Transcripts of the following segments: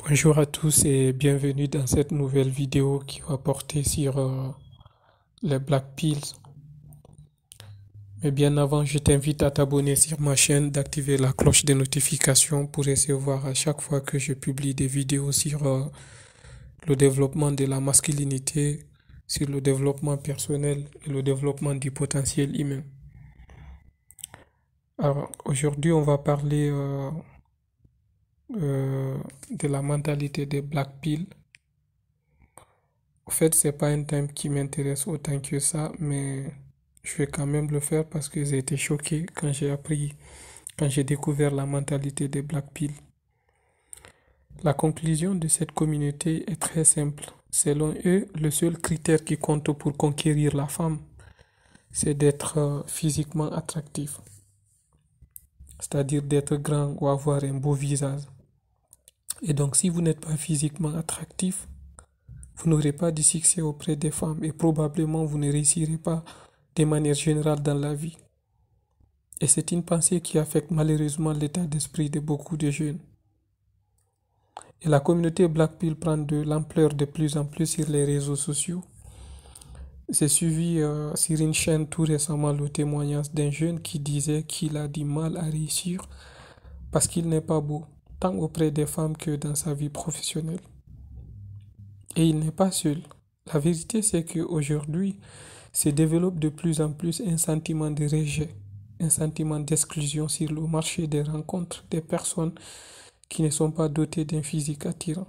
Bonjour à tous et bienvenue dans cette nouvelle vidéo qui va porter sur les Black Pills. Mais bien avant, je t'invite à t'abonner sur ma chaîne, d'activer la cloche de notification pour recevoir à chaque fois que je publie des vidéos sur le développement de la masculinité, sur le développement personnel et le développement du potentiel humain. Alors aujourd'hui, on va parler de la mentalité des Black Pills. En fait, c'est pas un thème qui m'intéresse autant que ça, mais je vais quand même le faire parce que j'ai été choqué quand j'ai découvert la mentalité des Black Pills. La conclusion de cette communauté est très simple. Selon eux, le seul critère qui compte pour conquérir la femme, c'est d'être physiquement attractif, c'est-à-dire d'être grand ou avoir un beau visage. Et donc, si vous n'êtes pas physiquement attractif, vous n'aurez pas de succès auprès des femmes et probablement vous ne réussirez pas de manière générale dans la vie. Et c'est une pensée qui affecte malheureusement l'état d'esprit de beaucoup de jeunes. Et la communauté Black Pill prend de l'ampleur de plus en plus sur les réseaux sociaux. J'ai suivi sur une chaîne tout récemment le témoignage d'un jeune qui disait qu'il a du mal à réussir parce qu'il n'est pas beau, tant auprès des femmes que dans sa vie professionnelle. Et il n'est pas seul. La vérité, c'est qu'aujourd'hui, se développe de plus en plus un sentiment de rejet, un sentiment d'exclusion sur le marché des rencontres des personnes qui ne sont pas dotées d'un physique attirant.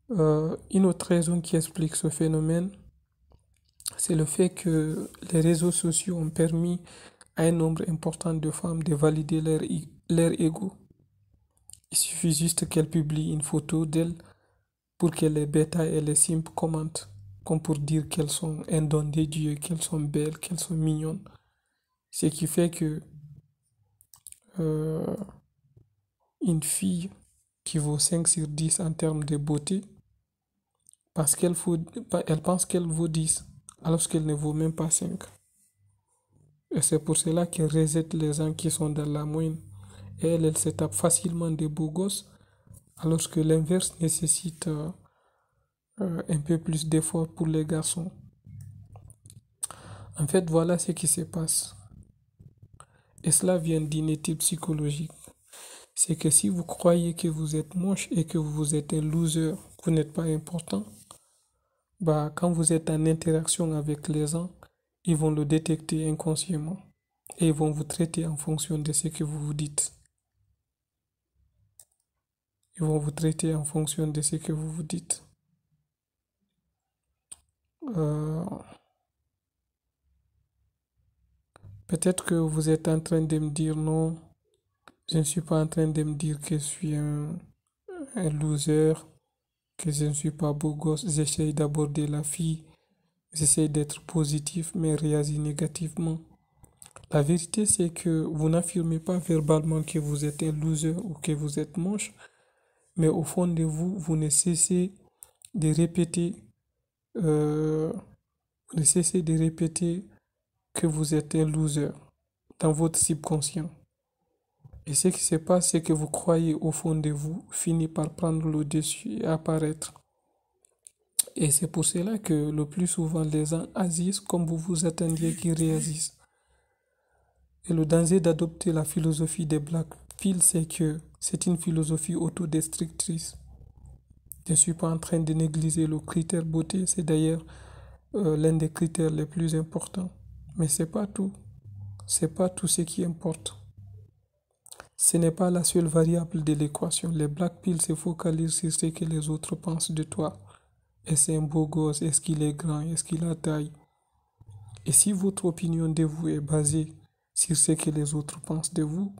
Une autre raison qui explique ce phénomène, c'est le fait que les réseaux sociaux ont permis à un nombre important de femmes de valider leur ego. Il suffit juste qu'elles publient une photo d'elles pour que les bêtas et les simples commentent, comme pour dire qu'elles sont un don de Dieu, qu'elles sont belles, qu'elles sont mignonnes. Ce qui fait que euh, une fille qui vaut 5 sur 10 en termes de beauté, elle pense qu'elle vaut 10, alors qu'elle ne vaut même pas 5. Et c'est pour cela qu'elle rejette les gens qui sont dans la moyenne. Et elle se tape facilement des beaux gosses, alors que l'inverse nécessite un peu plus d'efforts pour les garçons. En fait, voilà ce qui se passe. Et cela vient d'une étude psychologique. C'est que si vous croyez que vous êtes moche et que vous êtes un loser, que vous n'êtes pas important, bah, quand vous êtes en interaction avec les gens, ils vont le détecter inconsciemment et ils vont vous traiter en fonction de ce que vous vous dites. Ils vont vous traiter en fonction de ce que vous vous dites. Euh, Peut-être que vous êtes en train de me dire non, je ne suis pas en train de me dire que je suis un loser, que je ne suis pas beau gosse. J'essaye d'aborder la fille, j'essaye d'être positif, mais réagis négativement. La vérité, c'est que vous n'affirmez pas verbalement que vous êtes un loser ou que vous êtes moche, mais au fond de vous, vous ne cessez de répéter, euh, vous ne cessez de répéter que vous êtes un loser dans votre subconscient. Et ce qui se passe, c'est que vous croyez au fond de vous finit par prendre le dessus et apparaître. Et c'est pour cela que le plus souvent les gens agissent comme vous vous attendiez qu'ils réagissent. Et le danger d'adopter la philosophie des Black Pills, c'est que c'est une philosophie autodestructrice. Je ne suis pas en train de négliger le critère beauté, c'est d'ailleurs l'un des critères les plus importants. Mais c'est pas tout. C'est pas tout ce qui importe. Ce n'est pas la seule variable de l'équation. Les Black Pills se focalisent sur ce que les autres pensent de toi. Est-ce c'est un beau gosse? Est-ce qu'il est grand? Est-ce qu'il a taille? Et si votre opinion de vous est basée sur ce que les autres pensent de vous,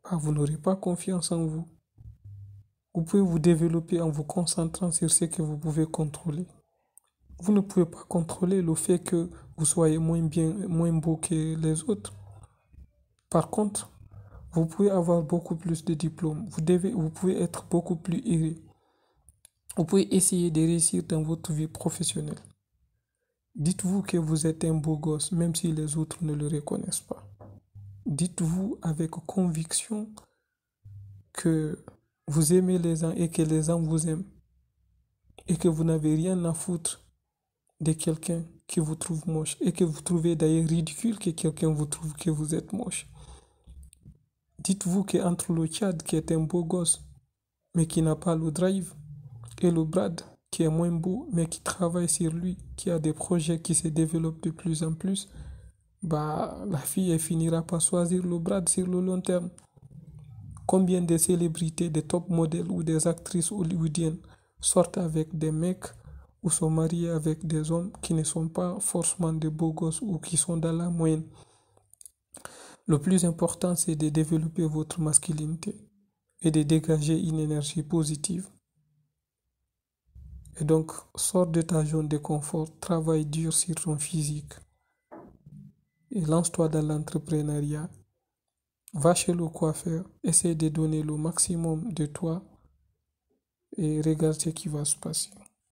bah, vous n'aurez pas confiance en vous. Vous pouvez vous développer en vous concentrant sur ce que vous pouvez contrôler. Vous ne pouvez pas contrôler le fait que vous soyez moins beau que les autres. Par contre, vous pouvez avoir beaucoup plus de diplômes. Vous pouvez être beaucoup plus aisé. Vous pouvez essayer de réussir dans votre vie professionnelle. Dites-vous que vous êtes un beau gosse, même si les autres ne le reconnaissent pas. Dites-vous avec conviction que vous aimez les gens et que les gens vous aiment et que vous n'avez rien à foutre de quelqu'un qui vous trouve moche et que vous trouvez d'ailleurs ridicule que quelqu'un vous trouve que vous êtes moche. Dites-vous qu'entre le Tchad qui est un beau gosse mais qui n'a pas le drive et le Brad qui est moins beau mais qui travaille sur lui, qui a des projets qui se développent de plus en plus, bah la fille elle finira par choisir le Brad sur le long terme. Combien de célébrités, des top modèles ou des actrices hollywoodiennes sortent avec des mecs ou sont mariés avec des hommes qui ne sont pas forcément des beaux gosses ou qui sont dans la moyenne. Le plus important, c'est de développer votre masculinité et de dégager une énergie positive. Et donc, sors de ta zone de confort, travaille dur sur ton physique et lance-toi dans l'entrepreneuriat. Va chez le coiffeur, essaie de donner le maximum de toi et regarde ce qui va se passer.